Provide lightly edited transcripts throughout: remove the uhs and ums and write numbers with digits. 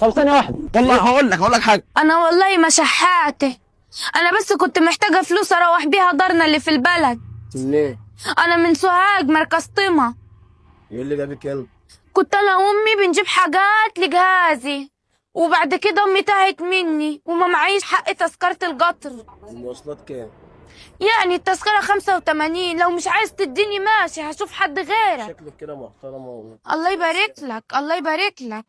طب ثانية واحدة، والله هقول لك حاجة. انا والله ما شحاتة، انا بس كنت محتاجة فلوس اروح بيها دارنا اللي في البلد. ليه؟ انا من سوهاج مركز طمع. ايه اللي جابك يلا؟ كنت انا وامي بنجيب حاجات لجهازي، وبعد كده امي تاهت مني وما معيش حق تذكرة القطر. المواصلات كام؟ يعني التذكرة 85، لو مش عايز تديني ماشي هشوف حد غيرك. شكلك كده محترمة الله يبارك لك، الله يبارك لك،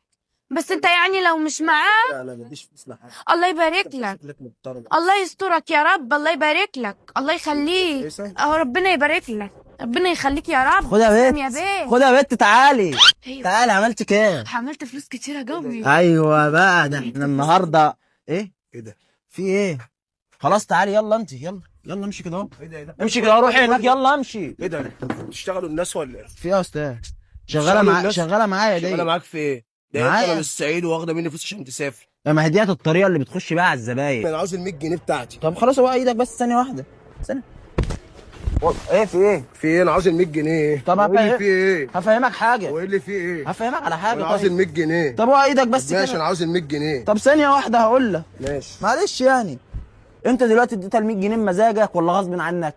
بس انت يعني لو مش معاك. لا انا ماليش فلوس لحاجة. الله يبارك لك، شكلك محترمة. الله يسترك يا رب، الله يبارك لك، الله يخليك. كويسة؟ اهو ربنا يبارك لك، ربنا يخليك يا رب. خد يا تسلم بت، يا بيه. خد يا بت، تعالي أيوة. تعالي. عملت كام؟ عملت فلوس كتيرة قوي. ايوه بقى، ده احنا النهارده ايه ده؟ في ايه؟ خلاص تعالي يلا انت، يلا يلا امشي كده اهو. ايه ده؟ امشي كده، روحي هناك، يلا امشي. ايه ده؟ بتشتغلوا الناس ولا ايه؟ في ايه يا استاذ؟ شغاله معايا دي. شغالة معاك في ايه؟ ده انت معايا. من الصعيد واخدة مني فلوس عشان تسافر. ما هي ديت الطريقه اللي بتخش بيها على الزباين. انا عاوز ال 100 جنيه بتاعتي. طب خلاص، هو ايدك بس ثانيه واحده، ثانيه. ايه في ايه؟ في ايه؟ انا عاوز ال 100 جنيه. طب قول لي في ايه؟ هفهمك حاجه. وايه اللي في ايه؟ هفهمك على حاجه. انا عاوز ال 100 جنيه. طب هو ايدك بس ماشي كده. انا عاوز ال 100 جنيه. طب ثانيه واحده هقول لك. ماشي. معلش يعني، انت دلوقتي اديتها ال 100 جنيه بمزاجك ولا غصب عنك؟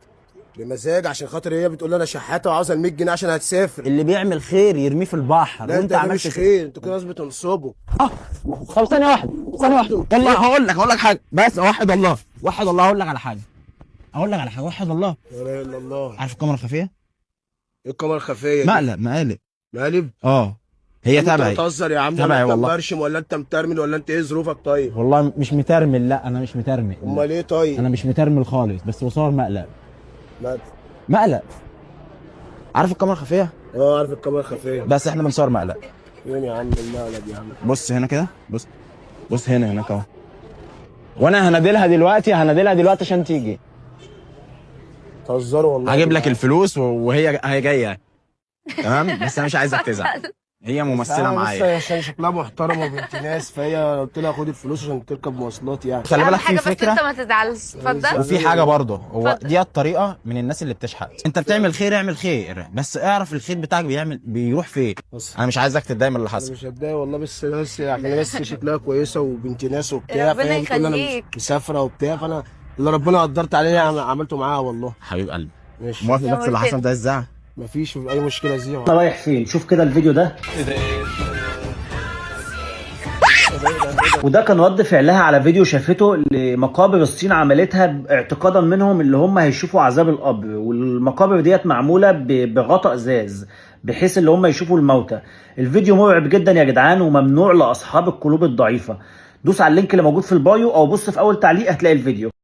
بمزاج، عشان خاطر هي بتقول لي انا شحاته وعاوزه ال 100 جنيه عشان هتسافر. اللي بيعمل خير يرميه في البحر، لا وانت انت ده عملت مش كده. خير، انتوا كده ناس بتنصبوا. طب ثانيه واحده، والله هقول لك حاجه، بس وحد الله، وحد الله. هقول لك على حاجه، وحد الله. لا اله الا الله. عارف الكاميرا الخفيه؟ ايه الكاميرا الخفيه دي؟ مقلب. مقلب؟ هي انت تبعي. بتهزر يا عم؟ تبعي ولا انت والله. مبرشم ولا انت مترمل ولا انت ايه ظروفك طيب؟ والله مش مترمل، لا انا مش مترمل. امال ايه طيب؟ انا مش مترمل خالص، بس بصور مقلب. لا. مقلب. عارف الكاميرا الخفيه؟ اه عارف الكاميرا الخفيه. بس احنا بنصور مقلب. فين يا عم المقلب يا عم؟ بص هنا كده، بص هناك اهو. وانا هنادلها دلوقتي عشان تيجي. تهزروا والله. هجيب لك الفلوس وهي جايه. تمام، بس انا مش عايزك تزعل، هي ممثله معايا. لسه عشان شكلها محترمه وبنت ناس، فهي قلت لها خد الفلوس عشان تركب مواصلات يعني. خلي بالك في حاجة بس فكره، انت ما تزعلش، اتفضل. وفي حاجه برضه، هو اتفضل. دي الطريقه من الناس اللي بتشحت. انت بتعمل خير، اعمل خير، بس اعرف الخير بتاعك بيروح فين. بص. انا مش عايزك تتضايق من اللي انا حصل. مش هتضايق والله، بس عشان بس شكلها كويسه وبنت ناس وبتاع، ربنا فهي بتقول انا يخليك. مسافره وبتاع، فانا اللي ربنا قدرت عليه انا عملته معاها والله. حبيب قلبي، ماشي. موافق بس اللي حصل ده ازاي؟ مفيش اي مشكله زي انا رايح فين؟ شوف كده الفيديو ده. وده كان رد فعلها على فيديو شافته لمقابر الصين عملتها اعتقادا منهم اللي هم هيشوفوا عذاب القبر، والمقابر ديت معموله بغطاء ازاز بحيث اللي هم يشوفوا الموتى. الفيديو مرعب جدا يا جدعان، وممنوع لاصحاب القلوب الضعيفه. دوس على اللينك اللي موجود في البايو او بص في اول تعليق هتلاقي الفيديو.